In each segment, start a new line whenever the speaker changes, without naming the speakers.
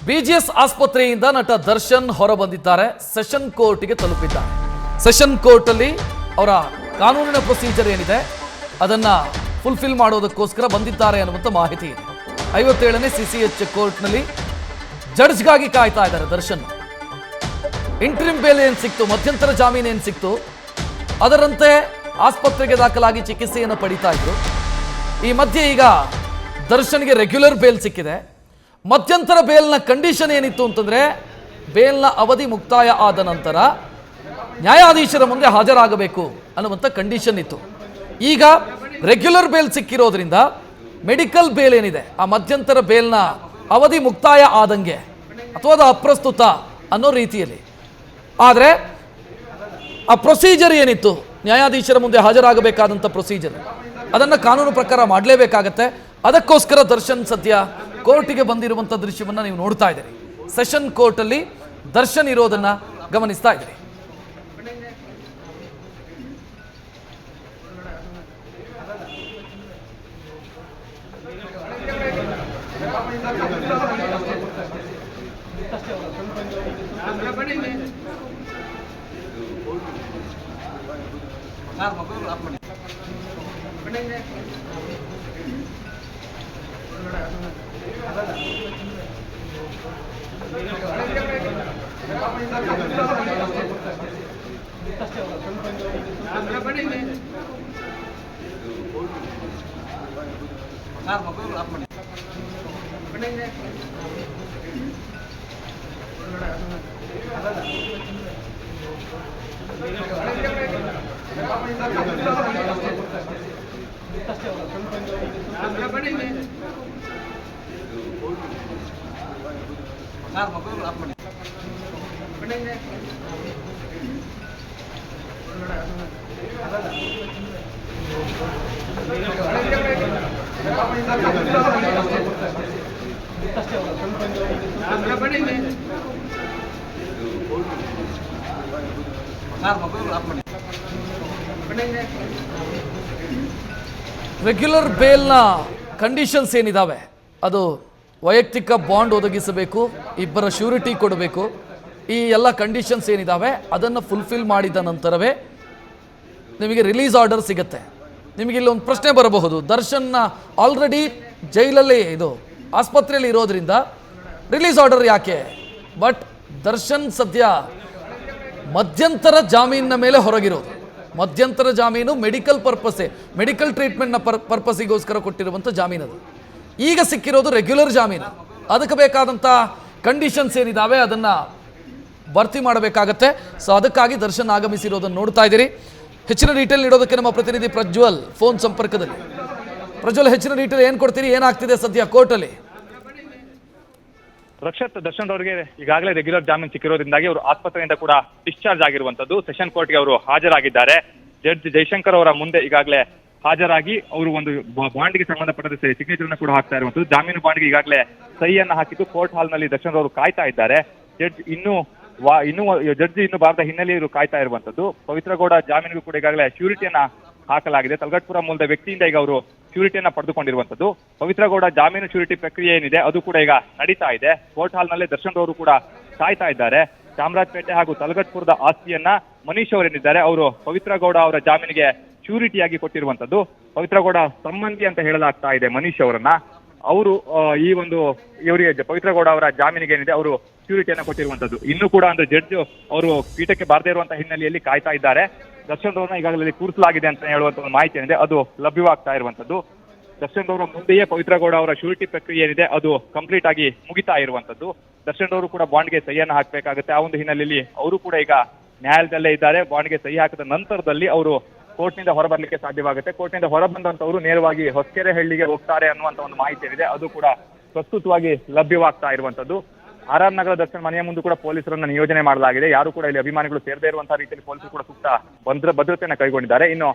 BGS ಆಸ್ಪತ್ರೆಯಿಂದ ನಟ Darshan ಹೊರಬಂದಿದ್ದಾರೆ. Session ಕೋರ್ಟ್ಗೆ ತಲುಪಿದ್ದಾರೆ. ಸೆಷನ್ ಕೋರ್ಟ್ ಅಲ್ಲಿ ಅವರ ಕಾನೂನಿನ ಪ್ರೊಸೀಜರ್ ಏನಿದೆ ಅದನ್ನ ಫುಲ್ಫಿಲ್ ಮಾಡೋದಕ್ಕೋಸ್ಕರ ಬಂದಿದ್ದಾರೆ ಅನ್ನುವಂಥ ಮಾಹಿತಿ ಇದೆ. 57ನೇ ಸಿಸಿಎಚ್ ಕೋರ್ಟ್ನಲ್ಲಿ ಜಡ್ಜ್ಗಾಗಿ ಕಾಯ್ತಾ ಇದ್ದಾರೆ ದರ್ಶನ್. ಇಂಟ್ರಿಮ್ ಬೇಲ್ ಏನು ಸಿಕ್ತು, ಮಧ್ಯಂತರ ಜಾಮೀನು ಏನು ಸಿಕ್ತು, ಅದರಂತೆ ಆಸ್ಪತ್ರೆಗೆ ದಾಖಲಾಗಿ ಚಿಕಿತ್ಸೆಯನ್ನು ಪಡಿತಾ ಇದ್ರು. ಈ ಮಧ್ಯೆ ಈಗ ದರ್ಶನ್ಗೆ ರೆಗ್ಯುಲರ್ ಬೇಲ್ ಸಿಕ್ಕಿದೆ. ಮಧ್ಯಂತರ ಬೇಲ್ನ ಕಂಡೀಷನ್ ಏನಿತ್ತು ಅಂತಂದ್ರೆ, ಬೇಲ್ನ ಅವಧಿ ಮುಕ್ತಾಯ ಆದ ನಂತರ ನ್ಯಾಯಾಧೀಶರ ಮುಂದೆ ಹಾಜರಾಗಬೇಕು ಅನ್ನುವಂಥ ಕಂಡೀಷನ್ ಇತ್ತು. ಈಗ ರೆಗ್ಯುಲರ್ ಬೇಲ್ ಸಿಕ್ಕಿರೋದ್ರಿಂದ ಮೆಡಿಕಲ್ ಬೇಲ್ ಏನಿದೆ, ಆ ಮಧ್ಯಂತರ ಬೇಲ್ನ ಅವಧಿ ಮುಕ್ತಾಯ ಆದಂಗೆ ಅಥವಾ ಅದು ಅಪ್ರಸ್ತುತ ಅನ್ನೋ ರೀತಿಯಲ್ಲಿ. ಆದರೆ ಆ ಪ್ರೊಸೀಜರ್ ಏನಿತ್ತು, ನ್ಯಾಯಾಧೀಶರ ಮುಂದೆ ಹಾಜರಾಗಬೇಕಾದಂಥ ಪ್ರೊಸೀಜರ್, ಅದನ್ನು ಕಾನೂನು ಪ್ರಕಾರ ಮಾಡಲೇಬೇಕಾಗತ್ತೆ. ಅದಕ್ಕೋಸ್ಕರ ದರ್ಶನ್ ಸದ್ಯ ಕೋರ್ಟಿಗೆ ಬಂದಿರುವಂಥ ದೃಶ್ಯವನ್ನು ನೀವು ನೋಡ್ತಾ ಇದ್ದೀರಿ. ಸೆಷನ್ ಕೋರ್ಟಲ್ಲಿ ದರ್ಶನ್ ಇರೋದನ್ನು ಗಮನಿಸ್ತಾ ಇದ್ದೀರಿ. ರೆಗ್ಯುಲರ್ ಬೇಲ್ನ ಕಂಡೀಷನ್ಸ್ ಏನಿದಾವೆ, ಅದು ವೈಯಕ್ತಿಕ ಬಾಂಡ್ ಒದಗಿಸಬೇಕು, ಇಬ್ಬರ ಶ್ಯೂರಿಟಿ ಕೊಡಬೇಕು. ಈ ಎಲ್ಲ ಕಂಡೀಷನ್ಸ್ ಏನಿದಾವೆ ಅದನ್ನು ಫುಲ್ಫಿಲ್ ಮಾಡಿದ ನಂತರವೇ ನಿಮಗೆ ರಿಲೀಸ್ ಆರ್ಡರ್ ಸಿಗುತ್ತೆ. ನಿಮಗೆ ಇಲ್ಲಿ ಒಂದು ಪ್ರಶ್ನೆ ಬರಬಹುದು, ದರ್ಶನ್ನ ಆಲ್ರೆಡಿ ಜೈಲಲ್ಲಿ ಆಸ್ಪತ್ರೆಯಲ್ಲಿ ಇರೋದ್ರಿಂದ ರಿಲೀಸ್ ಆರ್ಡರ್ ಯಾಕೆ? ಬಟ್ ದರ್ಶನ್ ಸದ್ಯ ಮಧ್ಯಂತರ ಜಾಮೀನಿನ ಮೇಲೆ ಹೊರಗಿರೋದು. ಮಧ್ಯಂತರ ಜಾಮೀನು ಮೆಡಿಕಲ್ ಪರ್ಪಸ್ಸೇ, ಮೆಡಿಕಲ್ ಟ್ರೀಟ್ಮೆಂಟ್ನ ಪರ್ಪಸ್ಸಿಗೋಸ್ಕರ ಕೊಟ್ಟಿರುವಂಥ ಜಾಮೀನದು. ಈಗ ಸಿಕ್ಕಿರೋದು ರೆಗ್ಯುಲರ್ ಜಾಮೀನು. ಅದಕ್ಕೆ ಬೇಕಾದಂಥ ಕಂಡೀಷನ್ಸ್ ಏನಿದ್ದಾವೆ ಅದನ್ನು ಭರ್ತಿ ಮಾಡಬೇಕಾಗತ್ತೆ. ಸೊ ಅದಕ್ಕಾಗಿ ದರ್ಶನ್ ಆಗಮಿಸಿರೋದನ್ನು ನೋಡ್ತಾ ಇದ್ದೀರಿ. ಹೆಚ್ಚಿನ ಡೀಟೇಲ್ ನೀಡೋದಕ್ಕೆ ನಮ್ಮ ಪ್ರತಿನಿಧಿ ಪ್ರಜ್ವಲ್ ಫೋನ್ ಸಂಪರ್ಕದಲ್ಲಿ. ಪ್ರಜ್ವಲ್, ಹೆಚ್ಚಿನ ಡೀಟೇಲ್ ಏನು ಕೊಡ್ತೀರಿ, ಏನಾಗ್ತಿದೆ ಸದ್ಯ ಕೋರ್ಟಲ್ಲಿ?
ರಕ್ಷತ್, ದರ್ಶನ್ ಅವರಿಗೆ ಈಗಾಗಲೇ ರೆಗ್ಯುಲರ್ ಜಾಮೀನು ಸಿಕ್ಕಿರೋದ್ರಿಂದಾಗಿ ಅವರು ಆಸ್ಪತ್ರೆಯಿಂದ ಕೂಡ ಡಿಸ್ಚಾರ್ಜ್ ಆಗಿರುವಂತದ್ದು. ಸೆಷನ್ ಕೋರ್ಟ್ಗೆ ಅವರು ಹಾಜರಾಗಿದ್ದಾರೆ. ಜಡ್ಜ್ ಜಯಶಂಕರ್ ಅವರ ಮುಂದೆ ಈಗಾಗಲೇ ಹಾಜರಾಗಿ ಅವರು ಒಂದು ಬಾಂಡ್ಗೆ ಸಂಬಂಧಪಟ್ಟಂತೆ ಸಿಗ್ನೇಚರ್ ಕೂಡ ಹಾಕ್ತಾ ಇರುವಂತದ್ದು. ಜಾಮೀನು ಬಾಂಡ್ಗೆ ಈಗಾಗಲೇ ಸಹಿಯನ್ನ ಹಾಕಿದ್ದು ಕೋರ್ಟ್ ಹಾಲ್ ನಲ್ಲಿ ದರ್ಶನ್ ಅವರು ಕಾಯ್ತಾ ಇದ್ದಾರೆ. ಜಡ್ಜ್ ಇನ್ನು ಬಾರದ ಹಿನ್ನೆಲೆಯಲ್ಲಿ ಕಾಯ್ತಾ ಇರುವಂತದ್ದು. ಪವಿತ್ರ ಗೌಡ ಜಾಮೀನಿಗೂ ಕೂಡ ಈಗಾಗಲೇ ಶ್ಯೂರಿಟಿಯನ್ನ ಹಾಕಲಾಗಿದೆ. ತಲಗಟ್ಪುರ ಮೂಲದ ವ್ಯಕ್ತಿಯಿಂದ ಈಗ ಅವರು ಶ್ಯೂರಿಟಿಯನ್ನ ಪಡೆದುಕೊಂಡಿರುವಂತದ್ದು. ಪವಿತ್ರ ಗೌಡ ಜಾಮೀನು ಶ್ಯೂರಿಟಿ ಪ್ರಕ್ರಿಯೆ ಏನಿದೆ ಅದು ಕೂಡ ಈಗ ನಡೀತಾ ಇದೆ. ಕೋರ್ಟ್ ಹಾಲ್ ನಲ್ಲಿ ದರ್ಶನ್ ಅವರು ಕೂಡ ಕಾಯ್ತಾ ಇದ್ದಾರೆ. ಚಾಮರಾಜಪೇಟೆ ಹಾಗೂ ತಲಗಟ್ಪುರದ ಆಸ್ತಿಯನ್ನ ಮನೀಶ್ ಅವರೇನಿದ್ದಾರೆ ಅವರು ಪವಿತ್ರ ಗೌಡ ಅವರ ಜಾಮೀನಿಗೆ ಶ್ಯೂರಿಟಿಯಾಗಿ ಕೊಟ್ಟಿರುವಂತದ್ದು. ಪವಿತ್ರ ಗೌಡ ಸಂಬಂಧಿ ಅಂತ ಹೇಳಲಾಗ್ತಾ ಇದೆ ಮನೀಶ್ ಅವರನ್ನ. ಅವರು ಇವರಿಗೆ ಪವಿತ್ರ ಗೌಡ ಅವರ ಜಾಮೀನಿಗೆ ಏನಿದೆ ಅವರು ಶ್ಯೂರಿಟಿಯನ್ನ ಕೊಟ್ಟಿರುವಂತದ್ದು. ಇನ್ನು ಕೂಡ ಒಂದು ಜಡ್ಜ್ ಅವರು ಪೀಠಕ್ಕೆ ಬಾರದೇ ಇರುವಂತಹ ಹಿನ್ನೆಲೆಯಲ್ಲಿ ಕಾಯ್ತಾ ಇದ್ದಾರೆ. ದರ್ಶನ್ ಅವರನ್ನ ಈಗಾಗಲೇ ಕೂರಿಸಲಾಗಿದೆ ಅಂತ ಹೇಳುವಂತ ಒಂದು ಮಾಹಿತಿ ಏನಿದೆ ಅದು ಲಭ್ಯವಾಗ್ತಾ ಇರುವಂತದ್ದು. ದರ್ಶನ್ ಅವರ ಮುಂದೆಯೇ ಪವಿತ್ರ ಗೌಡ ಅವರ ಶ್ಯೂರಿಟಿ ಪ್ರಕ್ರಿಯೆ ಏನಿದೆ ಅದು ಕಂಪ್ಲೀಟ್ ಆಗಿ ಮುಗಿತಾ ಇರುವಂತದ್ದು. ದರ್ಶನ್ ಅವರು ಕೂಡ ಬಾಂಡ್ಗೆ ಸಹಿಯನ್ನ ಹಾಕಬೇಕಾಗುತ್ತೆ. ಆ ಒಂದು ಹಿನ್ನೆಲೆಯಲ್ಲಿ ಅವರು ಕೂಡ ಈಗ ನ್ಯಾಯಾಲಯದಲ್ಲೇ ಇದ್ದಾರೆ. ಬಾಂಡ್ಗೆ ಸಹಿ ಹಾಕಿದ ನಂತರದಲ್ಲಿ ಅವರು ಕೋರ್ಟ್ನಿಂದ ಹೊರಬರ್ಲಿಕ್ಕೆ ಸಾಧ್ಯವಾಗುತ್ತೆ. ಕೋರ್ಟ್ನಿಂದ ಹೊರಬಂದಂತವರು ನೇರವಾಗಿ ಹೊಸಕೆರೆಹಳ್ಳಿಗೆ ಹೋಗ್ತಾರೆ ಅನ್ನುವಂತ ಒಂದು ಮಾಹಿತಿ ಏನಿದೆ ಅದು ಕೂಡ ಪ್ರಸ್ತುತವಾಗಿ ಲಭ್ಯವಾಗ್ತಾ ಇರುವಂತದ್ದು. ಆರ್ ನಗರ ದರ್ಶನ್ ಮನೆಯ ಮುಂದೆ ಕೂಡ ಪೊಲೀಸರನ್ನ ನಿಯೋಜನೆ ಮಾಡಲಾಗಿದೆ. ಯಾರು ಕೂಡ ಇಲ್ಲಿ ಅಭಿಮಾನಿಗಳು ಸೇರದೇ ಇರುವಂತಹ ರೀತಿಯಲ್ಲಿ ಪೊಲೀಸರು ಕೂಡ ಸೂಕ್ತ ಭದ್ರತೆಯನ್ನು ಕೈಗೊಂಡಿದ್ದಾರೆ. ಇನ್ನು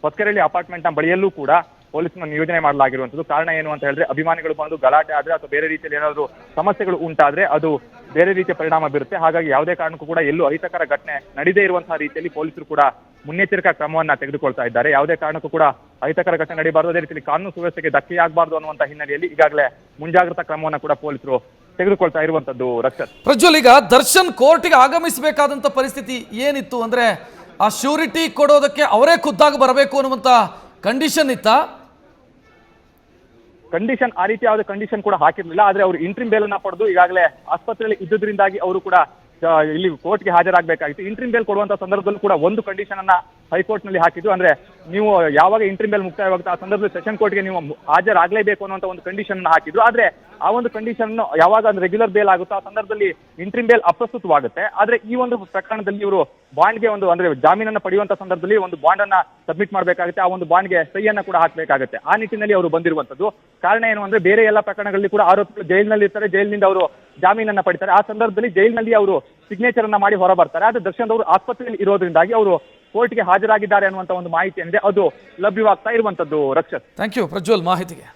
ಹೊಸಕೆರೆಹಳ್ಳಿ ಅಪಾರ್ಟ್ಮೆಂಟ್ ನ ಬಳಿಯಲ್ಲೂ ಕೂಡ ಪೊಲೀಸರನ್ನ ನಿಯೋಜನೆ ಮಾಡಲಾಗಿರುವಂತದ್ದು. ಕಾರಣ ಏನು ಅಂತ ಹೇಳಿದ್ರೆ, ಅಭಿಮಾನಿಗಳು ಬಂದು ಗಲಾಟೆ ಆದ್ರೆ ಅಥವಾ ಬೇರೆ ರೀತಿಯಲ್ಲಿ ಏನಾದರೂ ಸಮಸ್ಯೆಗಳು ಉಂಟಾದ್ರೆ ಅದು ಬೇರೆ ರೀತಿಯ ಪರಿಣಾಮ ಬೀರುತ್ತೆ. ಹಾಗಾಗಿ ಯಾವುದೇ ಕಾರಣಕ್ಕೂ ಕೂಡ ಎಲ್ಲೂ ಅಹಿತಕರ ಘಟನೆ ನಡೆದೇ ಇರುವಂತಹ ರೀತಿಯಲ್ಲಿ ಪೊಲೀಸರು ಕೂಡ ಮುನ್ನೆಚ್ಚರಿಕಾ ಕ್ರಮವನ್ನ ತೆಗೆದುಕೊಳ್ತಾ ಇದ್ದಾರೆ. ಯಾವುದೇ ಕಾರಣಕ್ಕೂ ಕೂಡ ಅಹಿತಕರ ಘಟನೆ ನಡೀಬಾರದು, ಅದೇ ರೀತಿಯಲ್ಲಿ ಕಾನೂನು ಸುವ್ಯವಸ್ಥೆಗೆ ಧಕ್ಕೆಯಾಗಬಾರದು ಅನ್ನುವಂತ ಹಿನ್ನೆಲೆಯಲ್ಲಿ ಈಗಾಗಲೇ ಮುಂಜಾಗ್ರತಾ ಕ್ರಮವನ್ನ ಕೂಡ ಪೊಲೀಸರು ತೆಗೆದುಕೊಳ್ತಾ ಇರುವಂತದ್ದು ರಕ್ಷತ್.
ಪ್ರಜ್ವಲ್, ಈಗ ದರ್ಶನ್ ಕೋರ್ಟಿಗೆ ಆಗಮಿಸಬೇಕಾದಂತ ಪರಿಸ್ಥಿತಿ ಏನಿತ್ತು ಅಂದ್ರೆ ಆ ಶ್ಯೂರಿಟಿ ಕೊಡೋದಕ್ಕೆ ಅವರೇ ಖುದ್ದಾಗಿ ಬರಬೇಕು ಅನ್ನುವಂತ ಕಂಡೀಷನ್ ಇತ್ತಾ?
ಕಂಡೀಷನ್ ಆ ರೀತಿ ಯಾವುದೇ ಕಂಡೀಷನ್ ಕೂಡ ಹಾಕಿರ್ಲಿಲ್ಲ. ಆದ್ರೆ ಅವರು ಇಂಟ್ರಿಮ್ ಬೇಲ್ ಅನ್ನ ಪಡೆದು ಈಗಾಗಲೇ ಆಸ್ಪತ್ರೆಯಲ್ಲಿ ಇದ್ದುದರಿಂದಾಗಿ ಅವರು ಕೂಡ ಇಲ್ಲಿ ಕೋರ್ಟ್ಗೆ ಹಾಜರಾಗಬೇಕಾಗಿತ್ತು. ಇಂಟ್ರಿಮ್ ಬೇಲ್ ಕೊಡುವಂತ ಸಂದರ್ಭದಲ್ಲೂ ಕೂಡ ಒಂದು ಕಂಡೀಷನ್ ಅನ್ನ ಹೈಕೋರ್ಟ್ ನಲ್ಲಿ ಹಾಕಿದ್ರು. ಅಂದ್ರೆ ನೀವು ಯಾವಾಗ ಇಂಟ್ರಿಮ್ ಬೇಲ್ ಮುಕ್ತಾಯವಾಗುತ್ತೆ ಆ ಸಂದರ್ಭದಲ್ಲಿ ಸೆಷನ್ ಕೋರ್ಟ್ಗೆ ನೀವು ಹಾಜರಾಗಲೇಬೇಕು ಅನ್ನುವಂತ ಒಂದು ಕಂಡೀಷನ್ ಅನ್ನ ಹಾಕಿದ್ರು. ಆದ್ರೆ ಆ ಒಂದು ಕಂಡೀಷನ್ ಯಾವಾಗ ರೆಗ್ಯುಲರ್ ಬೇಲ್ ಆಗುತ್ತೋ ಆ ಸಂದರ್ಭದಲ್ಲಿ ಇಂಟ್ರಿಮ್ ಬೇಲ್ ಅಪ್ರಸ್ತುತವಾಗುತ್ತೆ. ಆದ್ರೆ ಈ ಒಂದು ಪ್ರಕರಣದಲ್ಲಿ ಇವರು ಬಾಂಡ್ಗೆ ಅಂದ್ರೆ ಜಾಮೀನನ್ನ ಪಡೆಯುವಂತ ಸಂದರ್ಭದಲ್ಲಿ ಒಂದು ಬಾಂಡ್ ಅನ್ನ ಸಬ್ಮಿಟ್ ಮಾಡಬೇಕಾಗುತ್ತೆ. ಆ ಒಂದು ಬಾಂಡ್ಗೆ ಸಹಿಯನ್ನ ಕೂಡ ಹಾಕಬೇಕಾಗುತ್ತೆ. ಆ ನಿಟ್ಟಿನಲ್ಲಿ ಅವರು ಬಂದಿರುವಂತದ್ದು. ಕಾರಣ ಏನು ಅಂದ್ರೆ ಬೇರೆ ಎಲ್ಲ ಪ್ರಕರಣಗಳಲ್ಲಿ ಕೂಡ ಆರೋಪಿಗಳು ಜೈಲಿನಲ್ಲಿ ಇರ್ತಾರೆ, ಜೈಲಿನಿಂದ ಅವರು ಜಾಮೀನನ್ನ ಪಡಿತಾರೆ. ಆ ಸಂದರ್ಭದಲ್ಲಿ ಜೈಲಿನಲ್ಲಿ ಅವರು ಸಿಗ್ನೇಚರ್ ಅನ್ನ ಮಾಡಿ ಹೊರ ಬರ್ತಾರೆ. ಆದ್ರೆ ದರ್ಶನ್ ಅವರು ಆಸ್ಪತ್ರೆಯಲ್ಲಿ ಇರೋದ್ರಿಂದಾಗಿ ಅವರು ಕೋರ್ಟ್ಗೆ ಹಾಜರಾಗಿದ್ದಾರೆ ಅನ್ನುವಂತ ಒಂದು ಮಾಹಿತಿ ಏನಿದೆ ಅದು ಲಭ್ಯವಾಗ್ತಾ ಇರುವಂತದ್ದು ರಕ್ಷತ್.
ಥ್ಯಾಂಕ್ ಯು ಪ್ರಜ್ವಲ್ ಮಾಹಿತಿಗೆ.